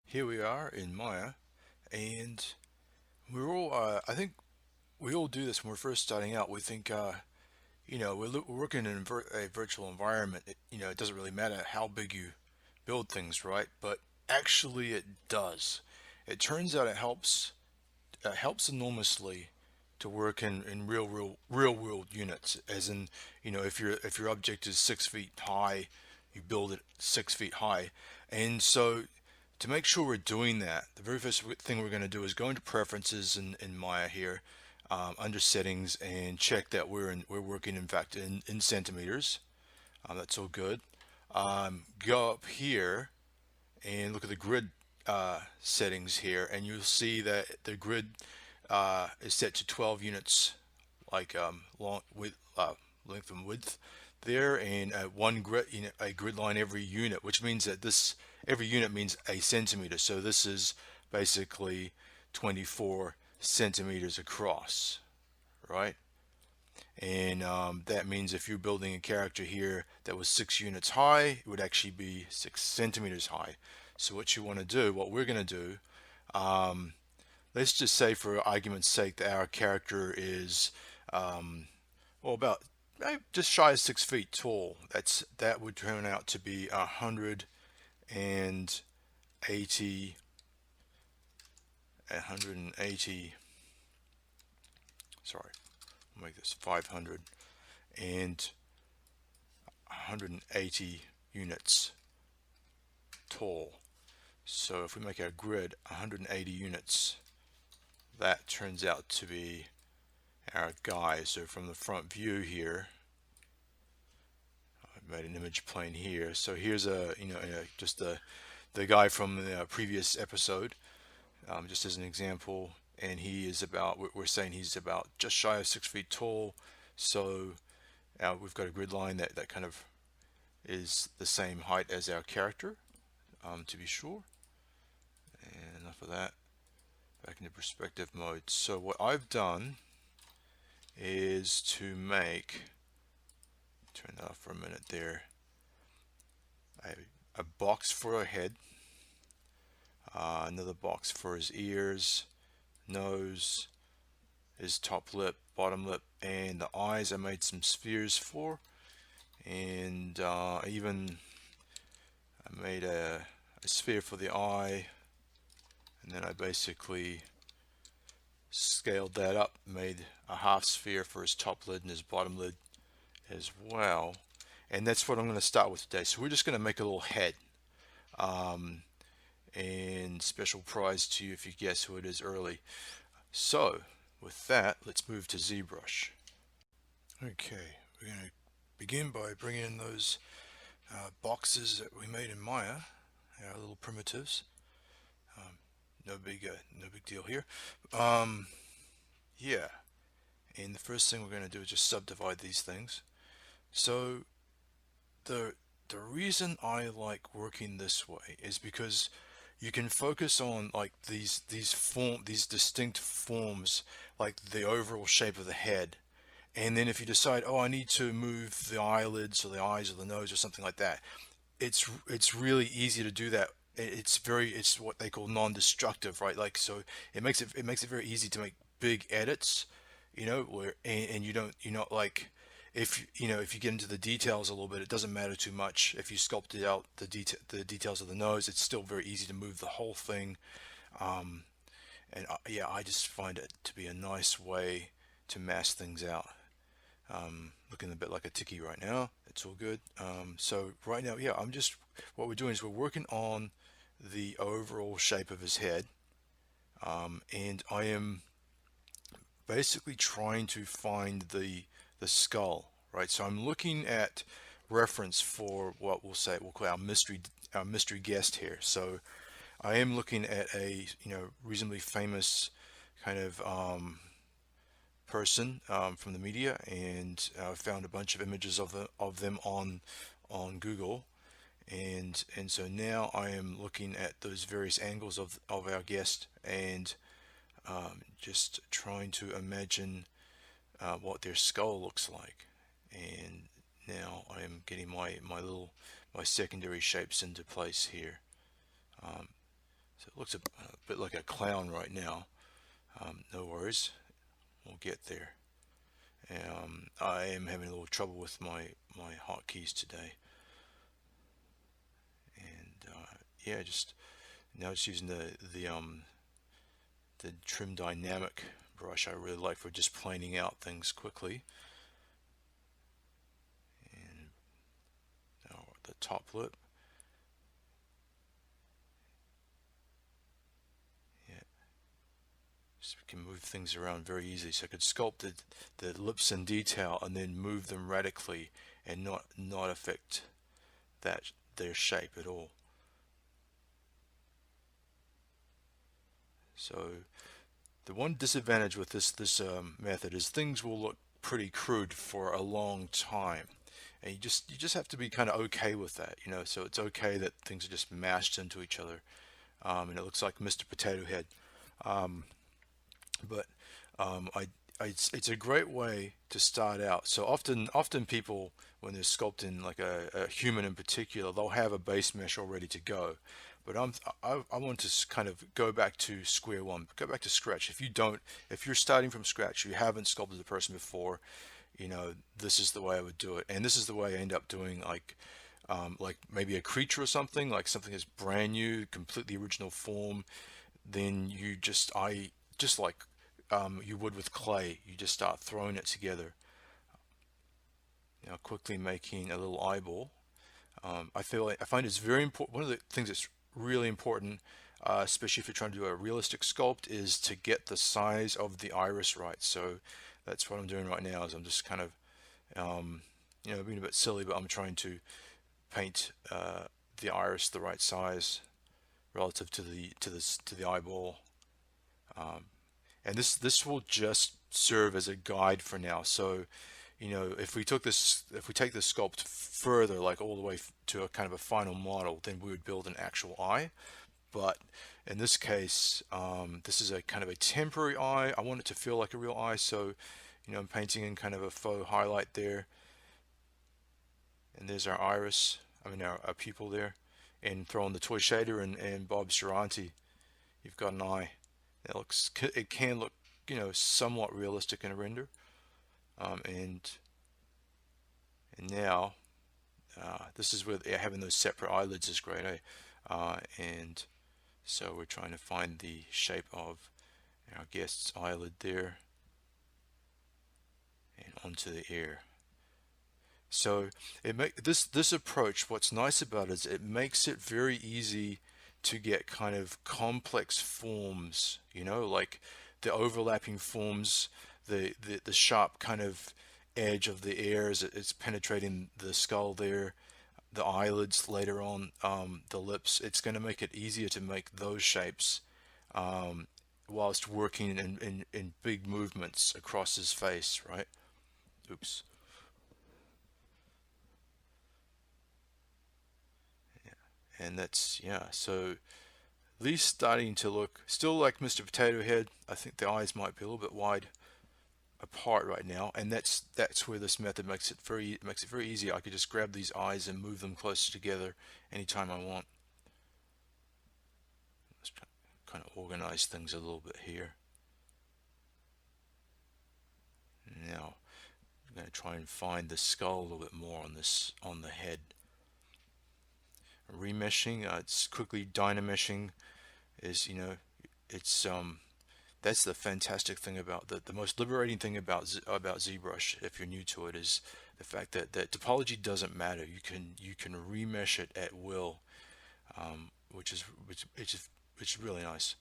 Here we are in Maya, and we're all, I think we all do this when we're first starting out. We think, we're working in a virtual environment. It doesn't really matter how big you build things, right? But actually, it does. It turns out it helps enormously to work in real world units. As in, if your object is 6 feet high, you build it 6 feet high, and so to make sure we're doing that, the very first thing we're going to do is go into preferences in Maya here, under settings, and check that we're working in fact in centimeters. That's all good. Go up here and look at the grid settings here, and you'll see that the grid is set to 12 units, like long with length and width there, and one grid, a grid line every unit, which means that this every unit means a centimeter. So this is basically 24 centimeters across, right? And that means if you're building a character here that was 6 units high, it would actually be 6 centimeters high. So what you want to do, what we're going to do, um, let's just say for argument's sake that our character is about just shy of 6 feet tall. That would turn out to be 180, 180. Sorry, I'll make this 500 and 180 units tall. So if we make our grid 180 units, that turns out to be our guy. So from the front view here, I made an image plane here. So here's just the guy from the previous episode, just as an example. And he is about, we're saying he's about just shy of 6 feet tall. So we've got a grid line that kind of is the same height as our character, to be sure. And enough of that. Back into perspective mode. So what I've done is to turn that off for a minute there, a box for a head, another box for his ears, nose, his top lip, bottom lip, and the eyes I made some spheres for, and I made a sphere for the eye, and then I basically scaled that up, made a half sphere for his top lid and his bottom lid as well. And that's what I'm going to start with today. So we're just going to make a little head. And special prize to you if you guess who it is early. So with that, let's move to ZBrush. Okay, we're going to begin by bringing in those boxes that we made in Maya, our little primitives. No big deal here. Yeah, and the first thing we're going to do is just subdivide these things. So the reason I like working this way is because you can focus on like these distinct forms, like the overall shape of the head, and then if you decide, oh, I need to move the eyelids or the eyes or the nose or something like that, it's really easy to do that. It's what they call non-destructive, right? Like, so it makes it very easy to make big edits, where and you're not like, if you get into the details a little bit, it doesn't matter too much. If you sculpted out the details of the nose, it's still very easy to move the whole thing. um, and yeah, I just find it to be a nice way to mask things out. Looking a bit like a tiki right now. It's all good. So right now, yeah, what we're doing is we're working on the overall shape of his head, and I am basically trying to find the skull, right? So I'm looking at reference for what we'll call our mystery guest here. So I am looking at a reasonably famous kind of person from the media, and found a bunch of images of them on Google, and so now I am looking at those various angles of our guest, and just trying to imagine what their skull looks like. And now I am getting my secondary shapes into place here. So it looks a bit like a clown right now. No worries, we'll get there. I am having a little trouble with my hotkeys today, and yeah, just now just using the trim dynamic brush I really like for just planing out things quickly. And now the top lip, yeah, just we can move things around very easily. So I could sculpt the lips in detail and then move them radically and not affect that their shape at all. So the one disadvantage with this method is things will look pretty crude for a long time, and you just have to be kind of okay with that, you know. So it's okay that things are just mashed into each other, and it looks like Mr. Potato Head. Um, but it's a great way to start out. So often people, when they're sculpting like a human in particular, they'll have a base mesh all ready to go. But I want to kind of go back to square one, go back to scratch. If you're starting from scratch, you haven't sculpted a person before, you know, this is the way I would do it, and this is the way I end up doing like maybe a creature or something, like something that's brand new, completely original form. Then I just like you would with clay, you just start throwing it together. You know, quickly making a little eyeball. I find it's very important. One of the things that's really important, especially if you're trying to do a realistic sculpt, is to get the size of the iris right. So that's what I'm doing right now. Is I'm just kind of, you know, being a bit silly, but I'm trying to paint the iris the right size relative to the eyeball. Um, and this will just serve as a guide for now. So, you know, if we take this sculpt further, like all the way to a kind of a final model, then we would build an actual eye. But in this case, this is a kind of a temporary eye. I want it to feel like a real eye, so you know, I'm painting in kind of a faux highlight there, and there's our iris. I mean our pupil there, and throw in the toy shader and Bob's your auntie. You've got an eye. It can look, you know, somewhat realistic in a render. Um, and and now this is where having those separate eyelids is great, eh? And so we're trying to find the shape of our guest's eyelid there and onto the ear. So this approach, what's nice about it is it makes it very easy to get kind of complex forms, you know, like the overlapping forms, the sharp kind of edge of the ear as it's penetrating the skull there, the eyelids later on, the lips. It's going to make it easier to make those shapes um, whilst working in big movements across his face, right? Oops. And that's, yeah, so at least starting to look still like Mr. Potato Head. I think the eyes might be a little bit wide apart right now, and that's where this method makes it very easy. I could just grab these eyes and move them closer together anytime I want. Let's try, kind of organize things a little bit here. Now I'm going to try and find the skull a little bit more on the head. Remeshing, it's quickly dynameshing is, you know, it's that's the fantastic thing about the most liberating thing about ZBrush, if you're new to it, is the fact that topology doesn't matter. You can remesh it at will, which is really nice.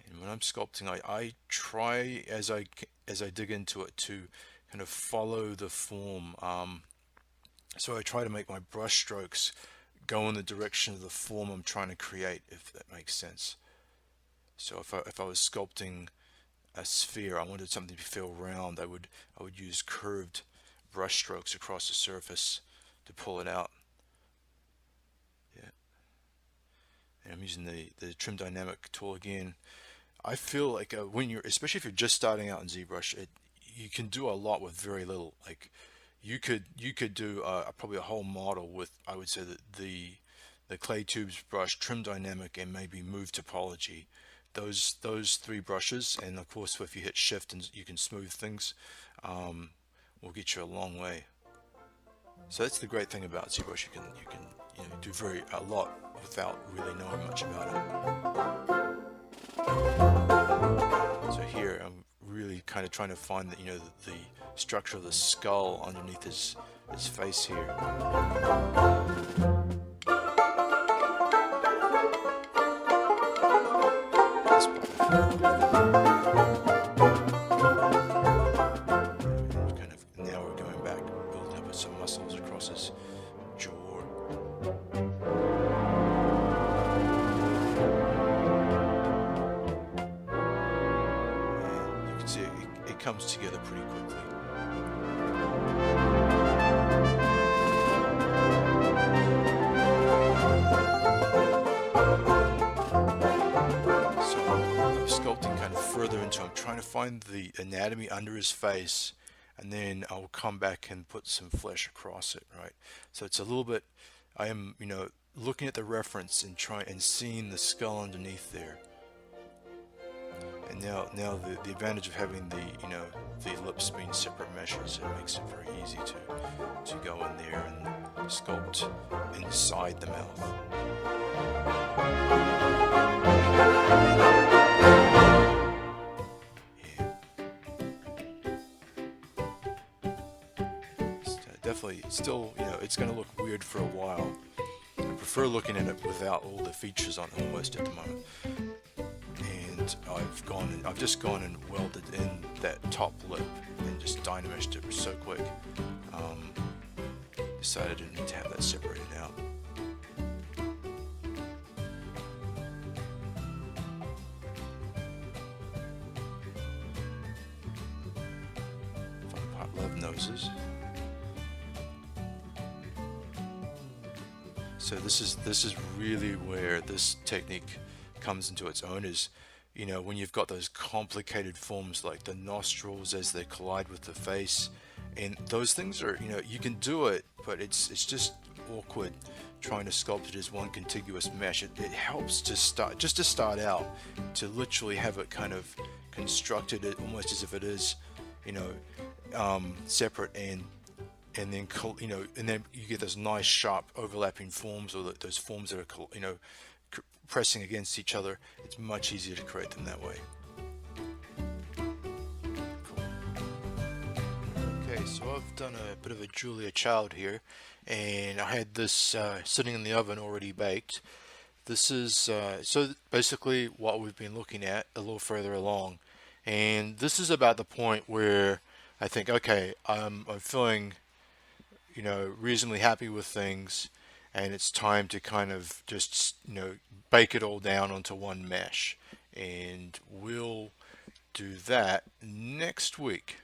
And when I'm sculpting, I try as I dig into it to kind of follow the form. So I try to make my brush strokes go in the direction of the form I'm trying to create, if that makes sense. So if I was sculpting a sphere, I wanted something to feel round, I would use curved brush strokes across the surface to pull it out. Yeah, and I'm using the trim dynamic tool again. I feel like when you're, especially if you're just starting out in ZBrush, you can do a lot with very little. Like you could do probably a whole model with, I would say, that the clay tubes brush, trim dynamic, and maybe move topology. Those three brushes, and of course if you hit shift and you can smooth things, um, will get you a long way. So that's the great thing about ZBrush. You can do a lot without really knowing much about it. So here I'm really kind of trying to find the structure of the skull underneath his face here. Kind of, now we're going back, building up some muscles across his jaw. And you can see it comes together pretty quickly. So I'm sculpting kind of further into him, trying to find the anatomy under his face, and then I'll come back and put some flesh across it, right? So it's a little bit, I am, looking at the reference and seeing the skull underneath there. And now the advantage of having the lips being separate meshes, it makes it very easy to go in there and sculpt inside the mouth. Definitely, still, it's going to look weird for a while. I prefer looking at it without all the features on almost at the moment. And I've just gone and welded in that top lip and just dynameshed it so quick. Decided I didn't need to have that separated out. Fun part, love noses. So this is really where this technique comes into its own, is when you've got those complicated forms like the nostrils as they collide with the face, and those things are, you can do it, but it's just awkward trying to sculpt it as one contiguous mesh. It helps to start out, to literally have it kind of constructed almost as if it is separate, and then and then you get those nice sharp overlapping forms, or those forms that are pressing against each other. It's much easier to create them that way. Cool. Okay, so I've done a bit of a Julia Child here, and I had this sitting in the oven already baked. This is so basically what we've been looking at a little further along, and this is about the point where I think, okay, I'm feeling reasonably happy with things, and it's time to kind of just bake it all down onto one mesh, and we'll do that next week.